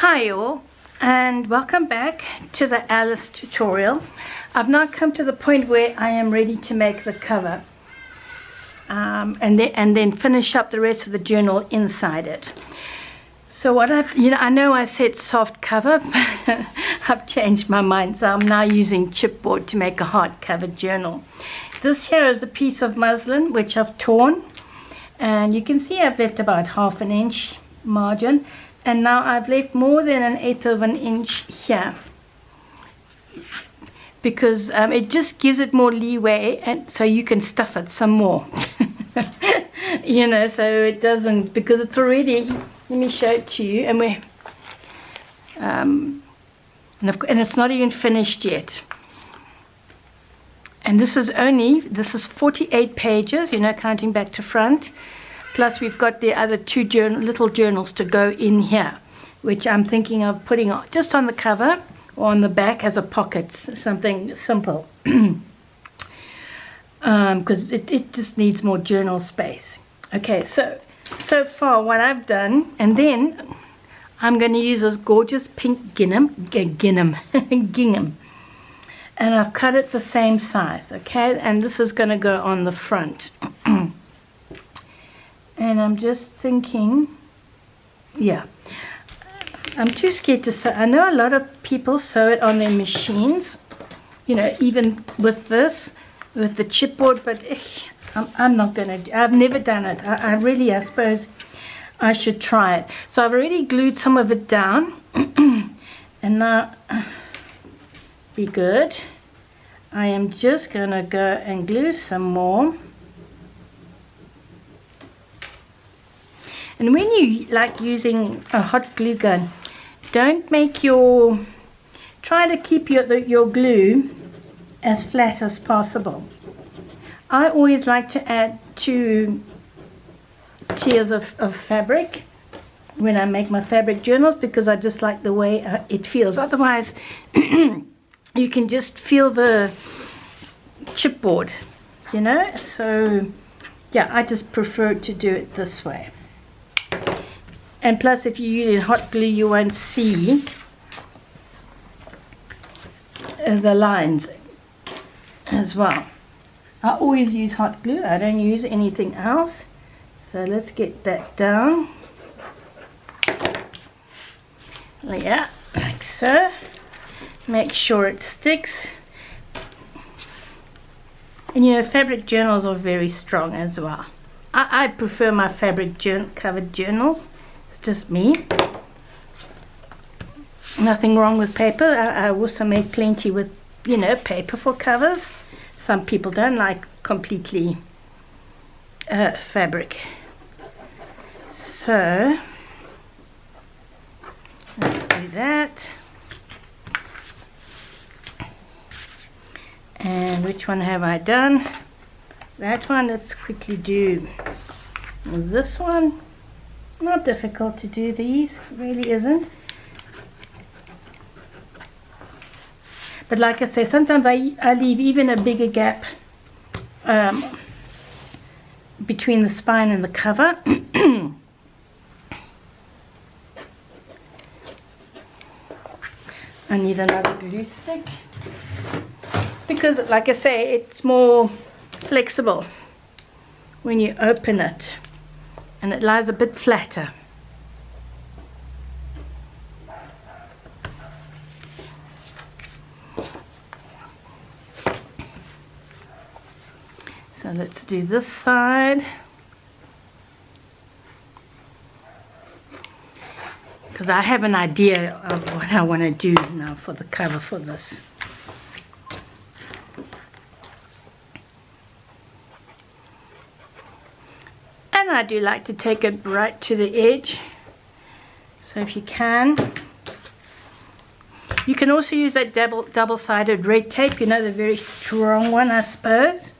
Hi all, and welcome back to the Alice tutorial. I've now come to the point where I am ready to make the cover and then finish up the rest of the journal inside it. So what I know I said soft cover, but I've changed my mind, so I'm now using chipboard to make a hardcover journal. This here is a piece of muslin which I've torn, and you can see I've left about 1/2 inch margin. And now I've left more than 1/8 inch here because it just gives it more leeway, and so you can stuff it some more. You know, so it doesn't, because it's already, let me show it to you, and we're and it's not even finished yet. And this is 48 pages, you know, counting back to front. Plus we've got the other two little journals to go in here, which I'm thinking of putting just on the cover or on the back as a pocket, something simple. Because it just needs more journal space. Okay, so far what I've done, and then I'm going to use this gorgeous pink gingham, and I've cut it the same size, okay, and this is going to go on the front. And I'm just thinking, yeah, I'm too scared to sew. I know a lot of people sew it on their machines, you know, even with this, with the chipboard, but I'm not going to, I've never done it. I suppose I should try it. So I've already glued some of it down, and now, be good. I am just going to go and glue some more. And when you like using a hot glue gun, don't make try to keep your glue as flat as possible. I always like to add 2 tiers of fabric when I make my fabric journals, because I just like the way it feels. Otherwise, you can just feel the chipboard, you know. So yeah, I just prefer to do it this way. And plus, if you're using hot glue, you won't see the lines as well. I always use hot glue. I don't use anything else. So let's get that down. Yeah, like so. Make sure it sticks. And you know, fabric journals are very strong as well. I prefer my fabric covered journals. Just me. Nothing wrong with paper. I also make plenty with, you know, paper for covers. Some people don't like completely fabric. So let's do that. And which one have I done? That one. Let's quickly do this one. Not difficult to do these, really isn't. But like I say, sometimes I leave even a bigger gap between the spine and the cover. I need another glue stick, because like I say, it's more flexible when you open it. And it lies a bit flatter. So let's do this side. Because I have an idea of what I want to do now for the cover for this. And I do like to take it right to the edge, so if you can. You can also use that double-sided red tape, you know, the very strong one, I suppose.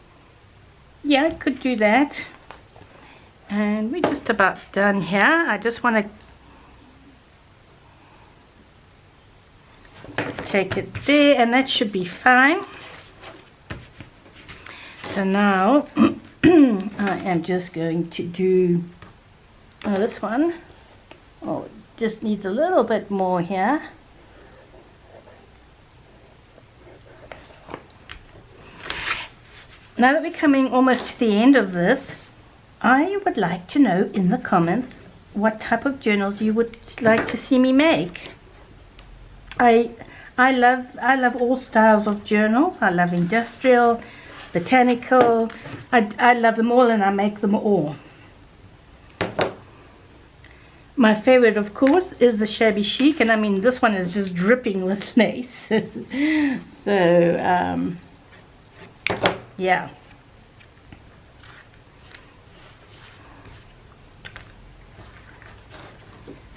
Yeah, I could do that. And we're just about done here. I just want to take it there, and that should be fine. So now I am just going to do this one. Oh, just needs a little bit more here. Now that we're coming almost to the end of this, I would like to know in the comments what type of journals you would like to see me make. I love all styles of journals. I love industrial, botanical. I love them all, and I make them all. My favorite, of course, is the shabby chic, and I mean this one is just dripping with lace. So yeah.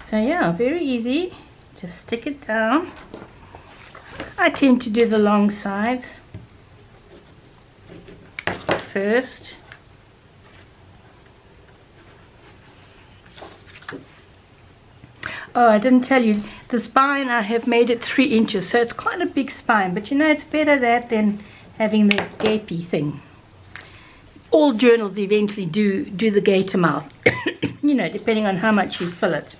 So yeah, very easy. Just stick it down. I tend to do the long sides first. Oh, I didn't tell you, the spine, I have made it 3 inches, so it's quite a big spine, but you know, it's better that than having this gapey thing. All journals eventually do the gator mouth, you know, depending on how much you fill it.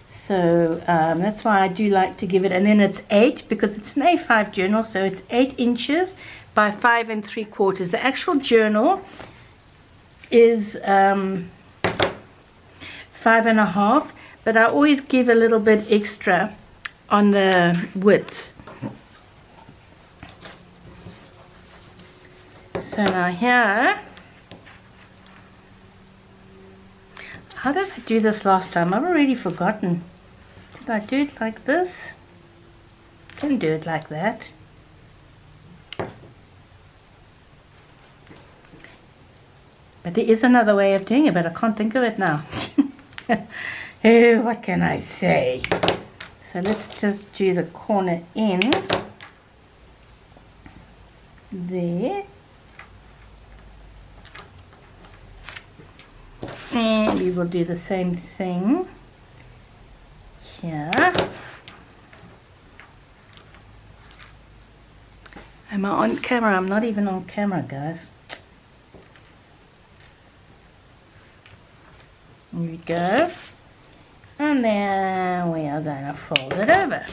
So that's why I do like to give it, and then it's 8 because it's an A5 journal, so it's 8 inches by 5 3/4. The actual journal is 5 1/2, but I always give a little bit extra on the width. So now here, how did I do this last time? I've already forgotten. Did I do it like this? Didn't do it like that. But there is another way of doing it, but I can't think of it now. Oh, what can I say? So let's just do the corner in there. And we will do the same thing here. Am I on camera? I'm not even on camera, guys. Here we go. And then we are going to fold it over.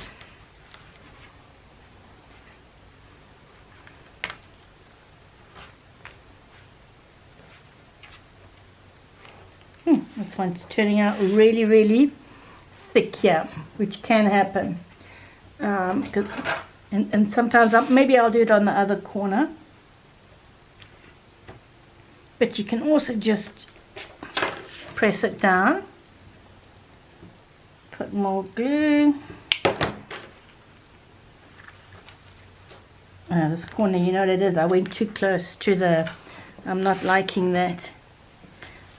This one's turning out really, really thick here, which can happen. And sometimes, maybe I'll do it on the other corner. But you can also just press it down. Put more glue. This corner, you know what it is. I went too close to the... I'm not liking that.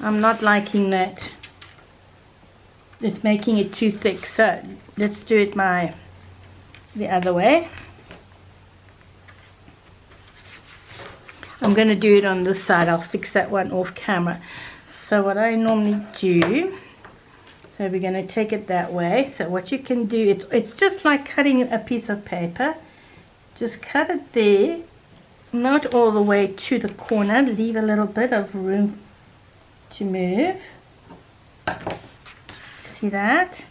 I'm not liking that. It's making it too thick. So let's do it the other way. I'm going to do it on this side. I'll fix that one off camera. So what I normally do, so we're going to take it that way. So what you can do, it's just like cutting a piece of paper. Just cut it there, not all the way to the corner. Leave a little bit of room to move. See that?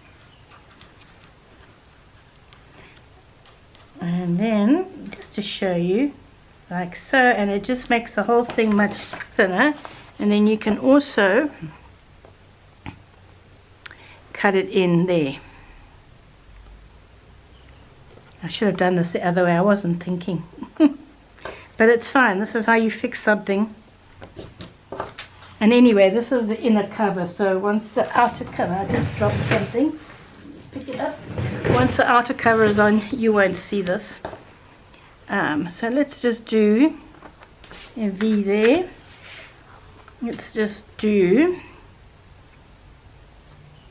And then just to show you, like so, and it just makes the whole thing much thinner. And then you can also cut it in there. I should have done this the other way. I wasn't thinking. But it's fine. This is how you fix something. And anyway, this is the inner cover. So once the outer cover, I just dropped something. Just pick it up. Once the outer cover is on, you won't see this. So let's just do a V there. Let's just do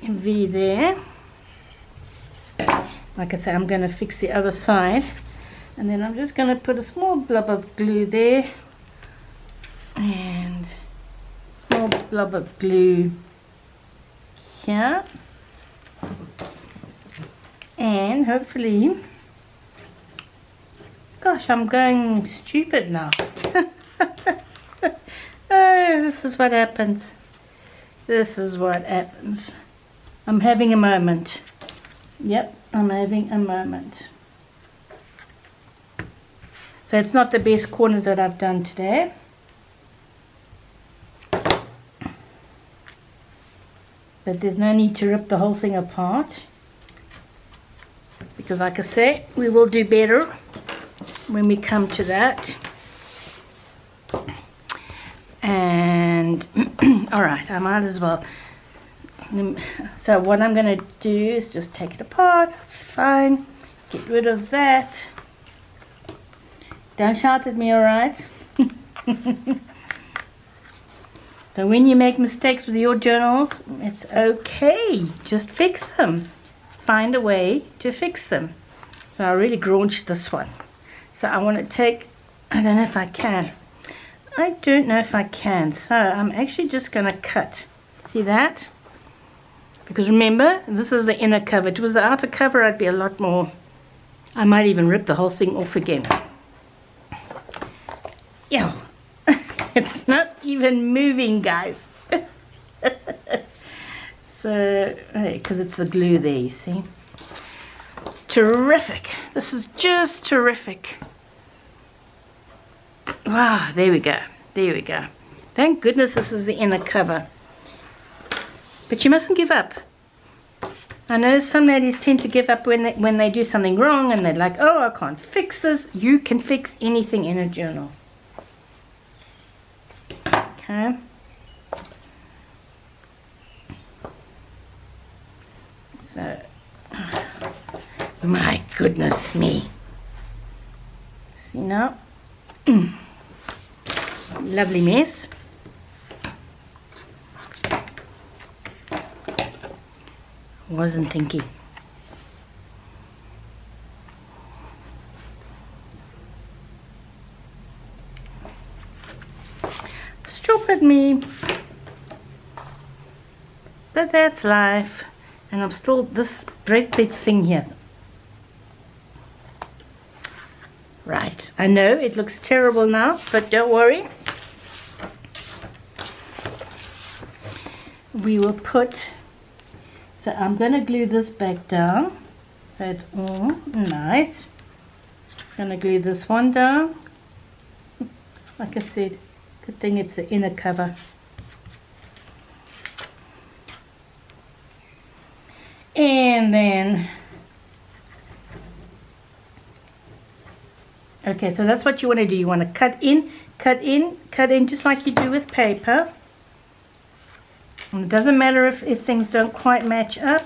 a V there. Like I said, I'm going to fix the other side. And then I'm just going to put a small blob of glue there. And small blob of glue here. And hopefully... Gosh, I'm going stupid now. Oh, this is what happens. This is what happens. I'm having a moment. Yep, I'm having a moment. So it's not the best corners that I've done today. But there's no need to rip the whole thing apart. Because like I say, we will do better when we come to that. And alright, I might as well. So what I'm going to do is just take it apart. It's fine. Get rid of that. Don't shout at me, alright? So when you make mistakes with your journals, it's okay. Just fix them. Find a way to fix them. So I really graunched this one. So I want to take, I don't know if I can. I don't know if I can. So I'm actually just going to cut. See that? Because remember, this is the inner cover. If it was the outer cover, I'd be a lot more. I might even rip the whole thing off again. Yeah. It's not even moving, guys. So, because it's the glue there, you see. Terrific. This is just terrific. Wow, there we go. There we go. Thank goodness this is the inner cover. But you mustn't give up. I know some ladies tend to give up when they do something wrong and they're like, oh, I can't fix this. You can fix anything in a journal. Okay. So, my goodness me. See now? Lovely mess. Wasn't thinking. Stupid me. But that's life. And I'm still this great big thing here. Right. I know it looks terrible now, but don't worry. We will put. So I'm going to glue this back down. That's all nice. Going to glue this one down. Like I said, good thing it's the inner cover. And then, okay, so that's what you want to do. You want to cut in, cut in, cut in, just like you do with paper. And it doesn't matter if things don't quite match up.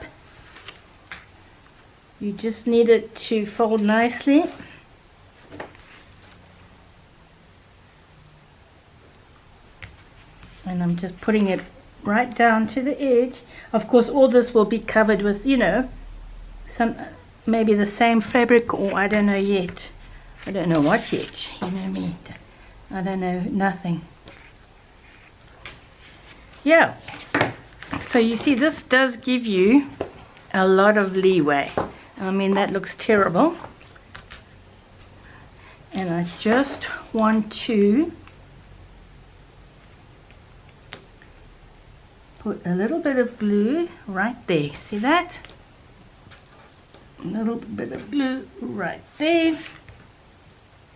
You just need it to fold nicely. And I'm just putting it right down to the edge. Of course, all this will be covered with, you know, some maybe the same fabric, or I don't know yet. I don't know what yet. You know me. I don't know nothing. Yeah. So you see, this does give you a lot of leeway. I mean, that looks terrible. And I just want to put a little bit of glue right there. See that? A little bit of glue right there.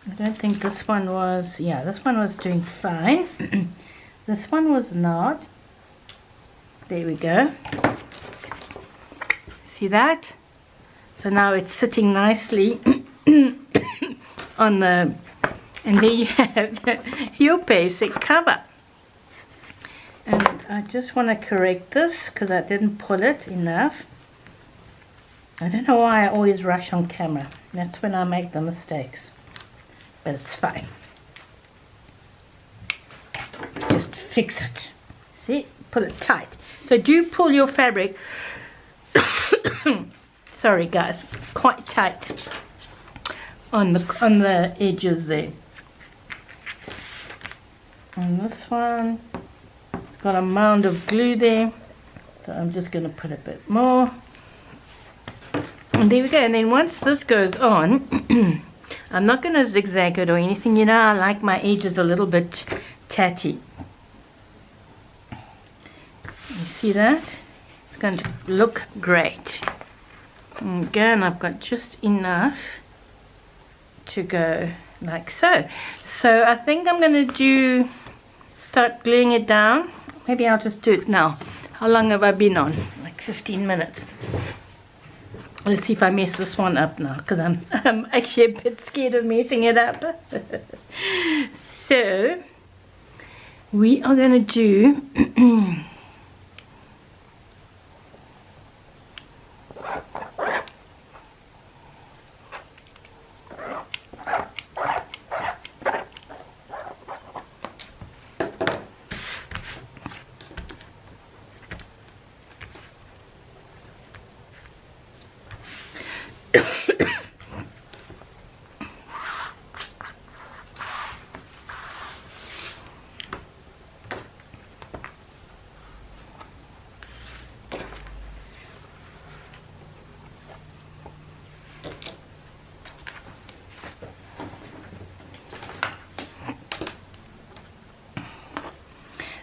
I don't think this one was, yeah, this one was doing fine. This one was not. There we go. See that? So now it's sitting nicely on the, and there you have your basic cover. And I just want to correct this because I didn't pull it enough. I don't know why I always rush on camera. That's when I make the mistakes. But it's fine. Just fix it. See? Pull it tight. So do pull your fabric, sorry guys, quite tight on the edges there. And this one, it's got a mound of glue there, so I'm just going to put a bit more. And there we go. And then once this goes on, I'm not going to zigzag it or anything. You know, I like my edges a little bit tatty. You see that? It's going to look great. Again, I've got just enough to go like so. So I think I'm going to start gluing it down. Maybe I'll just do it now. How long have I been on? Like 15 minutes. Let's see if I mess this one up now, because I'm actually a bit scared of messing it up. So we are going to do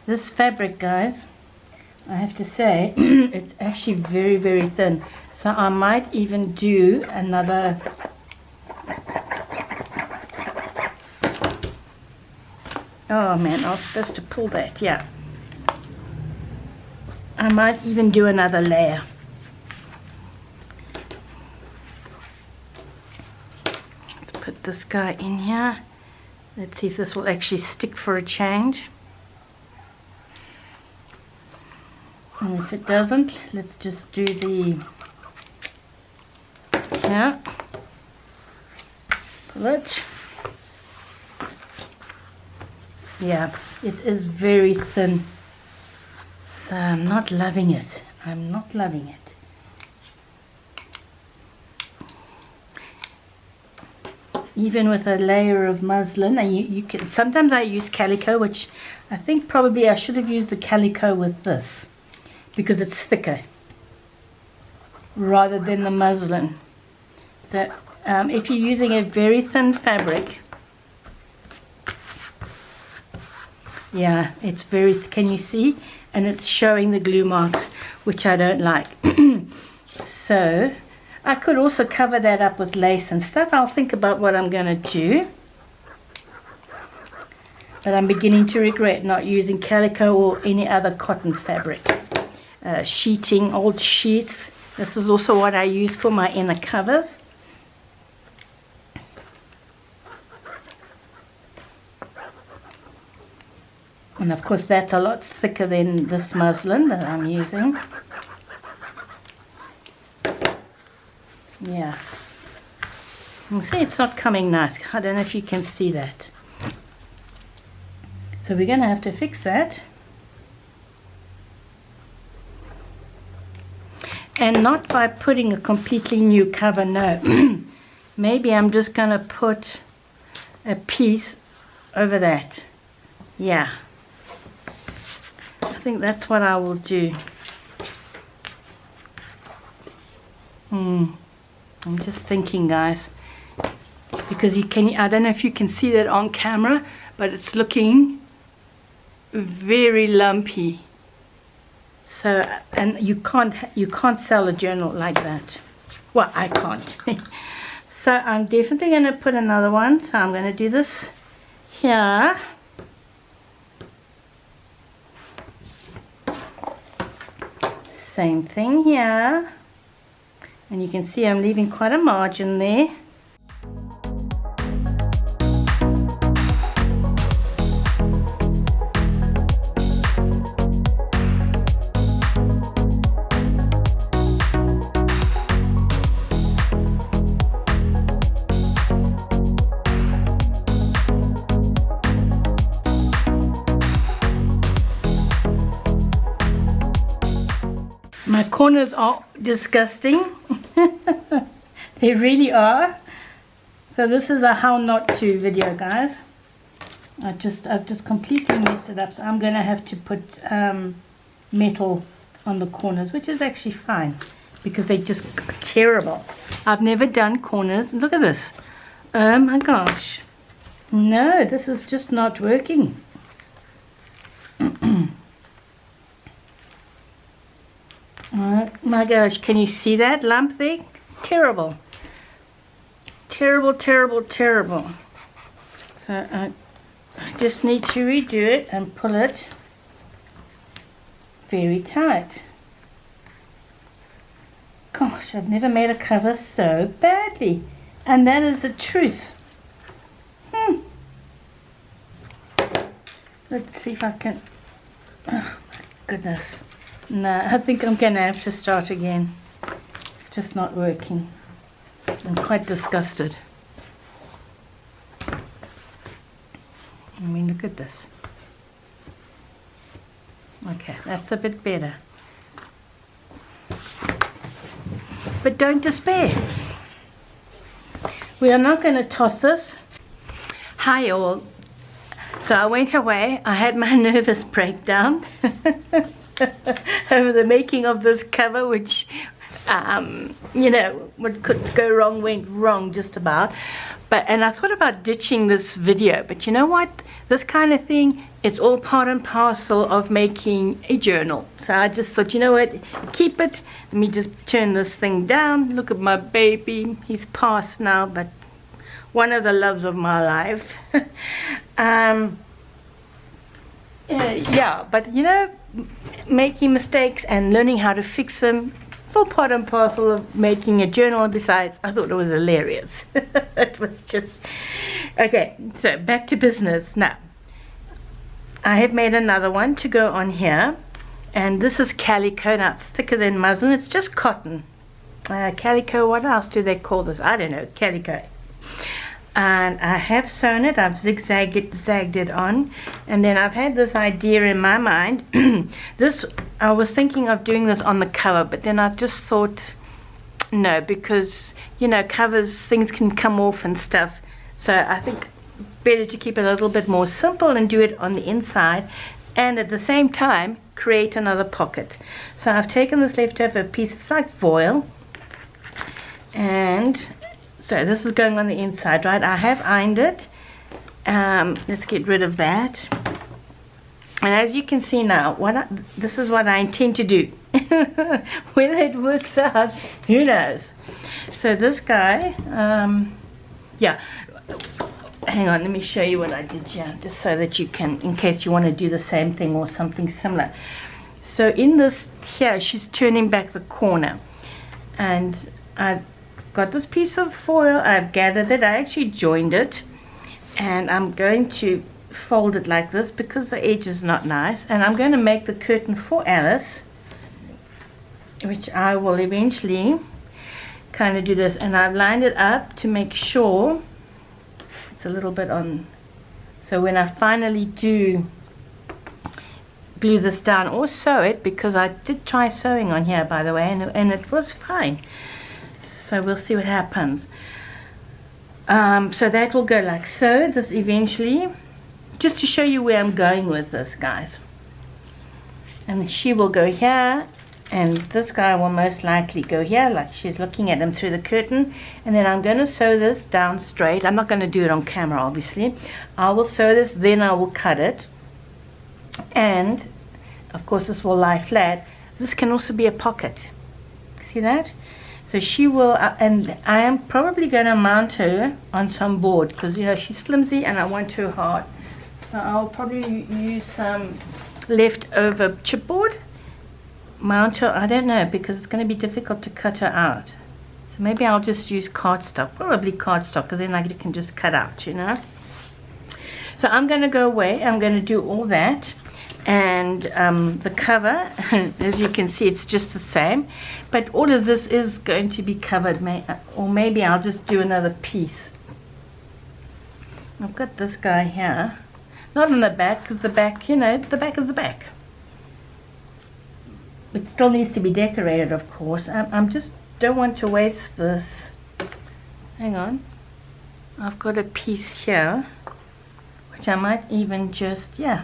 this fabric, guys, I have to say it's actually very, very thin, so I might even do another oh man, I was supposed to pull that. Yeah, I might even do another layer. Let's put this guy in here. Let's see if this will actually stick for a change. And if it doesn't, let's just do the, yeah, pull it. Yeah, it is very thin, so I'm not loving it. I'm not loving it. Even with a layer of muslin, and you can, sometimes I use calico, which I think probably I should have used the calico with this, because it's thicker rather than the muslin. So if you're using a very thin fabric, yeah, it's very, can you see? And it's showing the glue marks, which I don't like. So I could also cover that up with lace and stuff. I'll think about what I'm going to do. But I'm beginning to regret not using calico or any other cotton fabric. Sheeting, old sheets. This is also what I use for my inner covers. And of course that's a lot thicker than this muslin that I'm using. Yeah. You see it's not coming nice. I don't know if you can see that. So we're going to have to fix that. And not by putting a completely new cover, no. Maybe I'm just going to put a piece over that. Yeah. I think that's what I will do. I'm just thinking, guys. Because you can, I don't know if you can see that on camera, but it's looking very lumpy. So, and you can't sell a journal like that. Well, I can't. So I'm definitely going to put another one. So I'm going to do this here. Same thing here. And you can see I'm leaving quite a margin there. My corners are disgusting. They really are. So this is a how not to video, guys. I've just completely messed it up. So I'm going to have to put metal on the corners, which is actually fine because they're just terrible. I've never done corners. Look at this. Oh my gosh. No, this is just not working. my gosh, can you see that lump there? Terrible. Terrible, terrible, terrible. So I just need to redo it and pull it very tight. Gosh, I've never made a cover so badly. And that is the truth. Let's see if I can... Oh my goodness. No, I think I'm going to have to start again. It's just not working. I'm quite disgusted. I mean, look at this. Okay, that's a bit better. But don't despair. We are not going to toss this. Hi all. So I went away. I had my nervous breakdown over the making of this cover, which, you know, what could go wrong went wrong just about. And I thought about ditching this video, but you know what? This kind of thing, it's all part and parcel of making a journal. So I just thought, you know what? Keep it. Let me just turn this thing down. Look at my baby. He's past now, but one of the loves of my life. Yeah, but you know, making mistakes and learning how to fix them, it's all part and parcel of making a journal. And besides, I thought it was hilarious. It was just... Okay, so back to business. Now, I have made another one to go on here. And this is calico. Now, it's thicker than muslin. It's just cotton. Calico, what else do they call this? I don't know. Calico. And I have sewn it. I've zagged it on. And then I've had this idea in my mind. I was thinking of doing this on the cover, but then I just thought, no, because, you know, covers, things can come off and stuff. So I think better to keep it a little bit more simple and do it on the inside. And at the same time, create another pocket. So I've taken this leftover piece. It's like foil. And... so this is going on the inside, right? I have ironed it. Let's get rid of that. And as you can see now, this is what I intend to do. Whether it works out, who knows? So this guy, yeah. Hang on, let me show you what I did here, just so that you can, in case you want to do the same thing or something similar. So in this here, she's turning back the corner. And I've got this piece of foil. I've gathered it. I actually joined it, and I'm going to fold it like this because the edge is not nice, and I'm going to make the curtain for Alice, which I will eventually kind of do this. And I've lined it up to make sure it's a little bit on, so when I finally do glue this down or sew it, because I did try sewing on here, by the way, and it was fine. So we'll see what happens. So that will go like so. This eventually, just to show you where I'm going with this, guys. And she will go here, and this guy will most likely go here, like she's looking at him through the curtain. And then I'm going to sew this down straight. I'm not going to do it on camera, obviously. I will sew this, then I will cut it. And, of course, this will lie flat. This can also be a pocket. See that? So she will, and I am probably going to mount her on some board because, you know, she's flimsy and I want her hard. So I'll probably use some leftover chipboard, mount her, I don't know, because it's going to be difficult to cut her out. So maybe I'll just use cardstock, probably cardstock, because then I can just cut out, you know. So I'm going to go away. I'm going to do all that. And the cover, as you can see, it's just the same, but all of this is going to be covered, or maybe I'll just do another piece. I've got this guy here, not on the back, because the back, you know, the back is the back. It still needs to be decorated, of course. I'm just don't want to waste this. Hang on, I've got a piece here, which I might even just, yeah.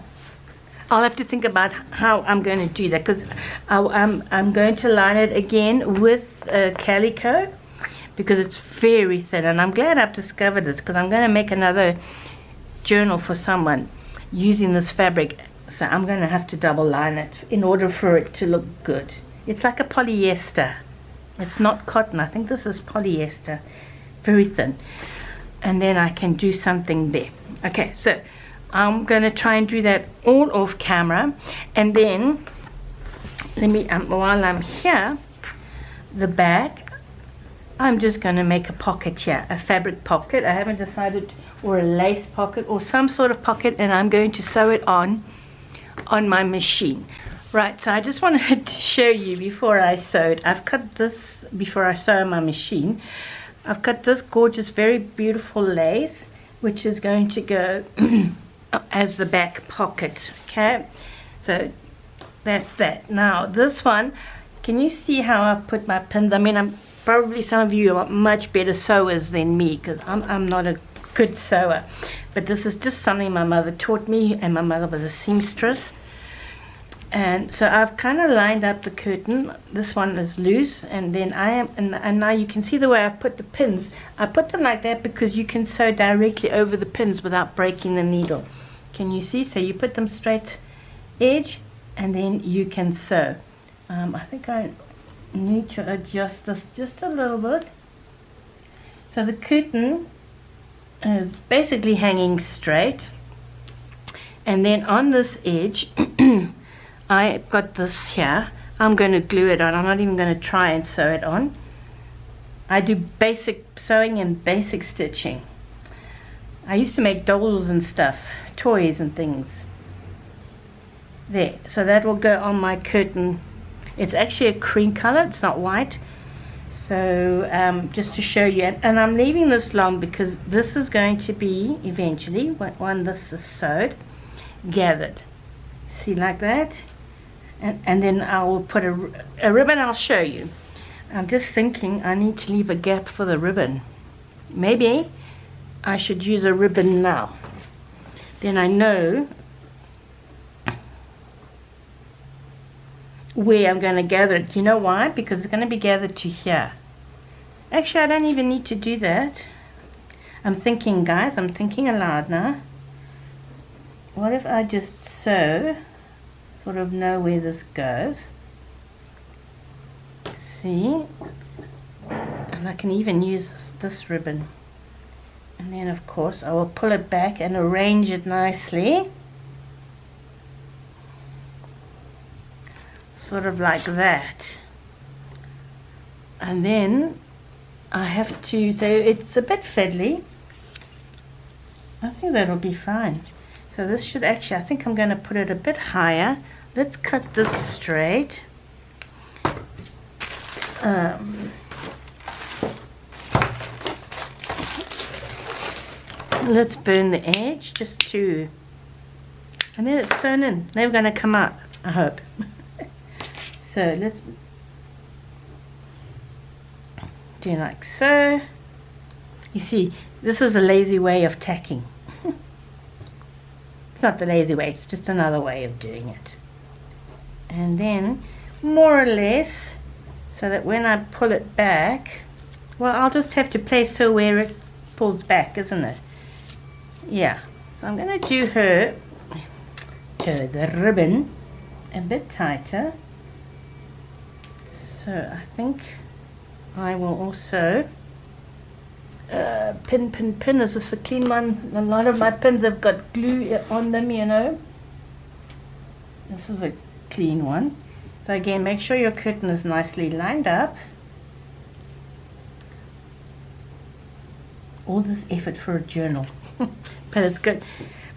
I'll have to think about how I'm going to do that, because I'm going to line it again with calico, because it's very thin. And I'm glad I've discovered this, because I'm going to make another journal for someone using this fabric. So I'm going to have to double line it in order for it to look good. It's like a polyester. It's not cotton. I think this is polyester. Very thin. And then I can do something there. Okay, so I'm going to try and do that all off camera. And then, let me, while I'm here, the back, I'm just going to make a pocket here, a fabric pocket. I haven't decided, or a lace pocket, or some sort of pocket, and I'm going to sew it on my machine. Right, so I just wanted to show you before I sewed. I've cut this before I sew my machine. I've cut this gorgeous, very beautiful lace, which is going to go as the back pocket. Okay, so that's that. Now this one, can you see how I've put my pins? I mean, I'm probably, some of you are much better sewers than me, because I'm not a good sewer. But this is just something my mother taught me, and my mother was a seamstress. And so I've kind of lined up the curtain. This one is loose, and then and now you can see the way I've put the pins. I put them like that because you can sew directly over the pins without breaking the needle. Can you see? So you put them straight edge, and then you can sew. I think I need to adjust this just a little bit. So the curtain is basically hanging straight, and then on this edge I've got this here. I'm going to glue it on. I'm not even going to try and sew it on. I do basic sewing and basic stitching. I used to make dolls and stuff, toys and things. There, so that will go on my curtain. It's actually a cream color, it's not white. So just to show you, and I'm leaving this long because this is going to be eventually, when this is sewed, gathered. See, like that? And then I will put a ribbon. I'll show you. I'm just thinking I need to leave a gap for the ribbon. Maybe I should use a ribbon now. Then I know where I'm going to gather it. You know why? Because it's going to be gathered to here. Actually, I don't even need to do that. I'm thinking, guys, I'm thinking aloud now. What if I just sew, sort of know where this goes? See? And I can even use this ribbon. And then, of course, I will pull it back and arrange it nicely. Sort of like that. And then I have to, so it's a bit fiddly. I think that'll be fine. So this should actually, I think I'm going to put it a bit higher. Let's cut this straight. Let's burn the edge just to, and then it's sewn in. They're going to come out, I hope. So let's do like so. You see, this is the lazy way of tacking. It's not the lazy way, it's just another way of doing it. And then, more or less, so that when I pull it back, well, I'll just have to place her where it pulls back, isn't it? Yeah. So I'm going to do her, the ribbon, a bit tighter. So I think I will also pin. Is this a clean one? A lot of my pins have got glue on them, you know. This is a clean one. So again, make sure your curtain is nicely lined up. All this effort for a journal. But it's good.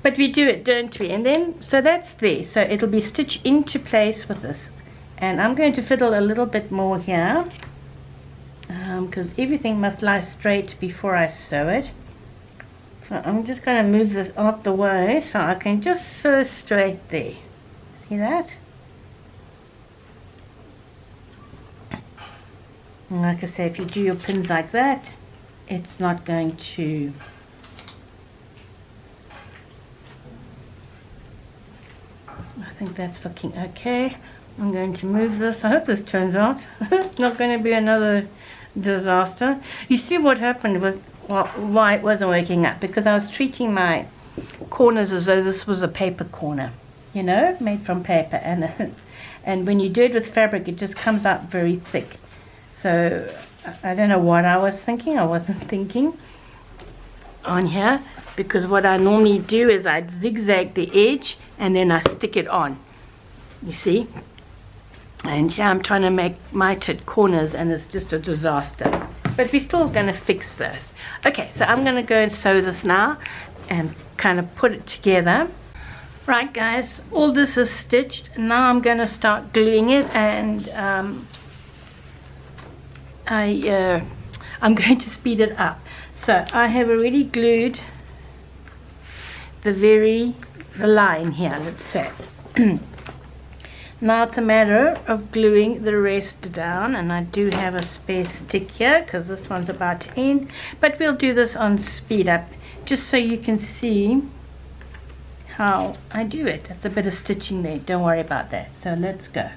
But we do it, don't we? And then, so that's there. So it'll be stitched into place with this. And I'm going to fiddle a little bit more here. Because everything must lie straight before I sew it. So I'm just going to move this out the way so I can just sew straight there. See that? And like I say, if you do your pins like that, it's not going to... I think that's looking okay. I'm going to move this. I hope this turns out. Not going to be another disaster. You see what happened with, well, why it wasn't working out, because I was treating my corners as though this was a paper corner. you know, made from paper, and and when you do it with fabric, it just comes out very thick. So I don't know what I was thinking. I wasn't thinking on here, because what I normally do is I zigzag the edge and then I stick it on, you see. And here I'm trying to make mitered corners, and it's just a disaster, but we're still going to fix those. Okay, so I'm going to go and sew this now and kind of put it together. Right guys, all this is stitched. Now I'm going to start gluing it, and I'm going to speed it up. So I have already glued the line here, let's say. Now it's a matter of gluing the rest down, and I do have a spare stick here because this one's about to end, but we'll do this on speed up just so you can see how I do it. That's a bit of stitching there, don't worry about that. So let's go.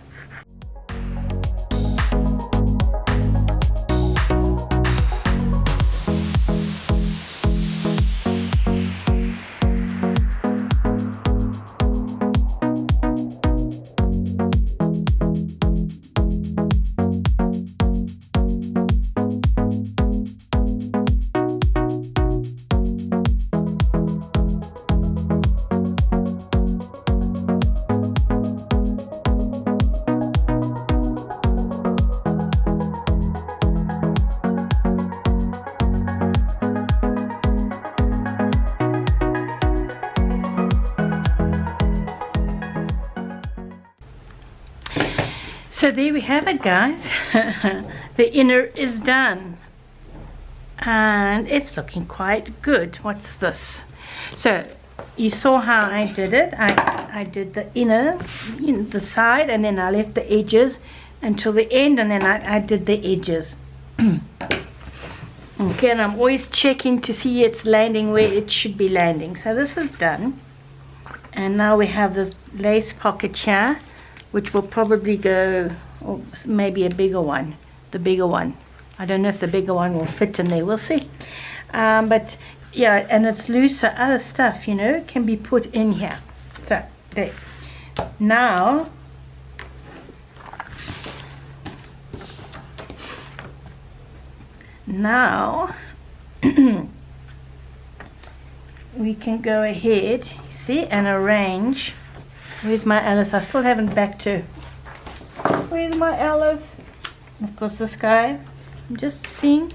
So there we have it, guys. The inner is done, and it's looking quite good. What's this? So you saw how I did it. I did the inner, the side, and then I left the edges until the end, and then I did the edges. Okay, and I'm always checking to see it's landing where it should be landing. So this is done, and now we have this lace pocket here, which will probably go, or maybe a bigger one, the bigger one. I don't know if the bigger one will fit in there, we'll see. But yeah, and it's loose, so other stuff, can be put in here. So there. Now we can go ahead, see, and arrange. Where's my Alice? I still haven't back to. Where's my Alice? Of course, this guy. I'm just seeing.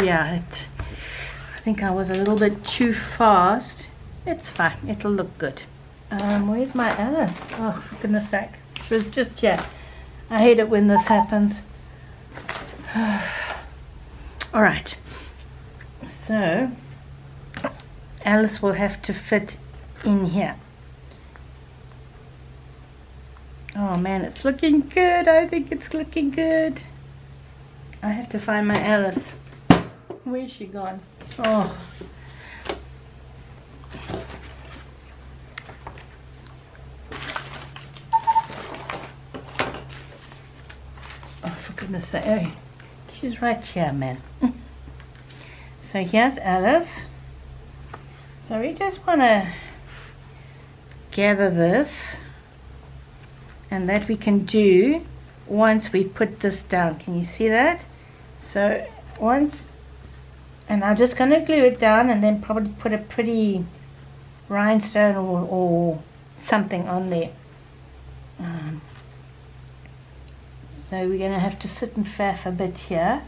Yeah, I think I was a little bit too fast. It's fine. It'll look good. Where's my Alice? Oh, for goodness sake. She was just here. I hate it when this happens. All right. So, Alice will have to fit in here. Oh man, it's looking good. I think it's looking good. I have to find my Alice. Where's she gone? Oh. Oh, for goodness sake. Oh, she's right here, man. So here's Alice. So we just want to gather this. And that we can do once we put this down. Can you see that? So once, and I'm just going to glue it down and then probably put a pretty rhinestone or something on there. So we're going to have to sit and faff a bit here.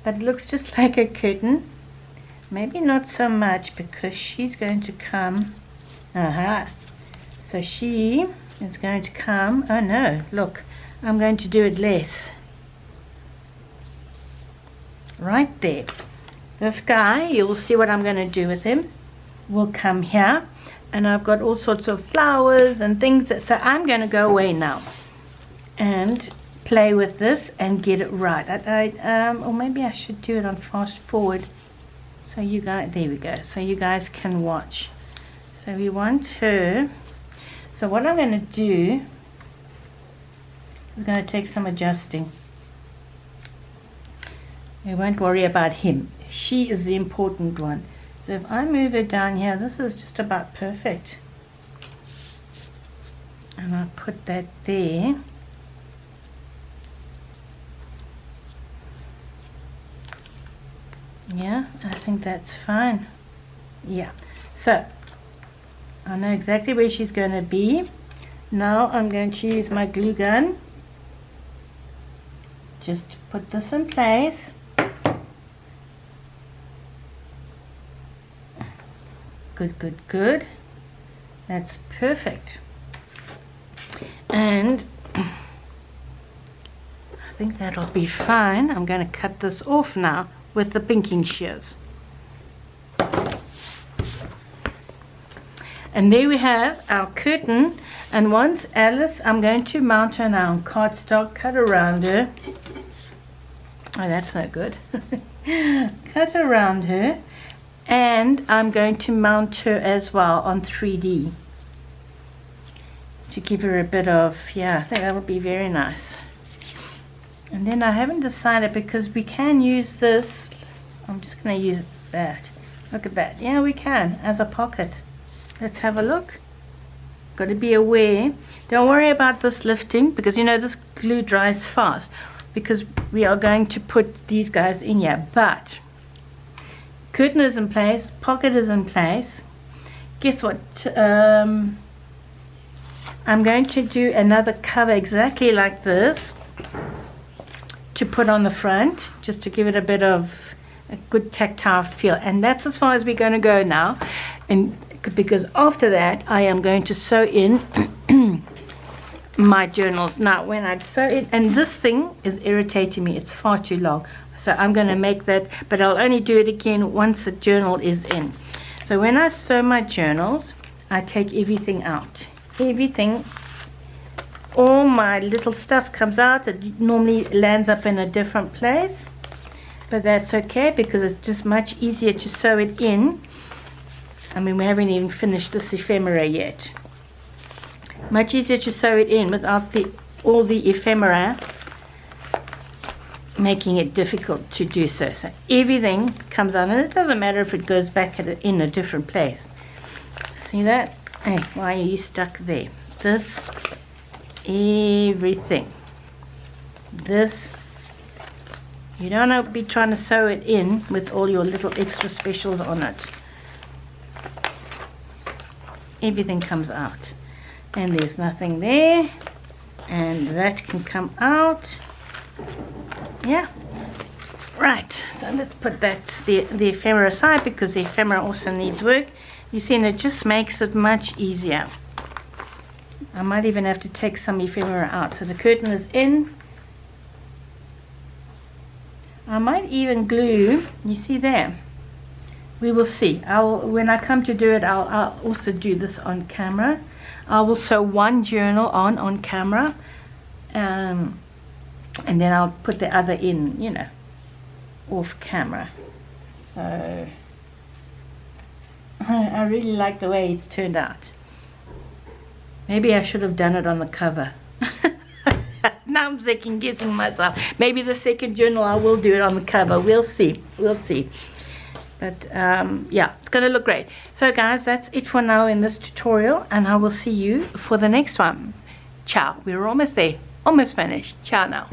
But it looks just like a curtain. Maybe not so much because she's going to come. Aha. So she is going to come, oh no, look, I'm going to do it less. Right there. This guy, you will see what I'm going to do with him, will come here. And I've got all sorts of flowers and things. So I'm going to go away now and play with this and get it right. Or maybe I should do it on fast forward. So you guys, there we go. So you guys can watch. So we want her. So what I'm going to do is going to take some adjusting. We won't worry about him. She is the important one. So if I move her down here, this is just about perfect. And I'll put that there. Yeah, I think that's fine. Yeah, so I know exactly where she's going to be. Now I'm going to use my glue gun just to put this in place. Good, good, good. That's perfect. And I think that'll be fine. I'm going to cut this off now with the pinking shears. And there we have our curtain. And once Alice, I'm going to mount her now on cardstock, cut around her. Oh, that's no good. Cut around her. And I'm going to mount her as well on 3D. To give her a bit of, yeah, I think that would be very nice. And then I haven't decided, because we can use this. I'm just going to use that. Look at that. Yeah, we can, as a pocket. Let's have a look. Got to be aware. Don't worry about this lifting, because you know this glue dries fast, because we are going to put these guys in here. But curtain is in place, pocket is in place. Guess what? I'm going to do another cover exactly like this to put on the front, just to give it a bit of a good tactile feel. And that's as far as we're going to go now. And because after that I am going to sew in my journals. Now when I sew it, and this thing is irritating me, it's far too long, so I'm going to make that, but I'll only do it again once the journal is in. So when I sew my journals, I take everything out. Everything, all my little stuff comes out. It normally lands up in a different place, but that's okay, because it's just much easier to sew it in. I mean, we haven't even finished this ephemera yet. Much easier to sew it in without all the ephemera making it difficult to do so. So everything comes out, and it doesn't matter if it goes back in a different place. See that? Hey, why are you stuck there? This, everything. This, you don't want to be trying to sew it in with all your little extra specials on it. Everything comes out, and there's nothing there, and that can come out. Yeah, right, so let's put that the ephemera aside, because the ephemera also needs work. You see, and it just makes it much easier. I might even have to take some ephemera out. So the curtain is in. I might even glue, you see there. We will see. When I come to do it, I'll also do this on camera. I will sew one journal on camera, and then I'll put the other in, you know, off camera. So I really like the way it's turned out. Maybe I should have done it on the cover. Now I'm second guessing myself. Maybe the second journal I will do it on the cover. We'll see. We'll see. But yeah, it's going to look great. So guys, that's it for now in this tutorial, and I will see you for the next one. Ciao. We're almost there. Almost finished. Ciao now.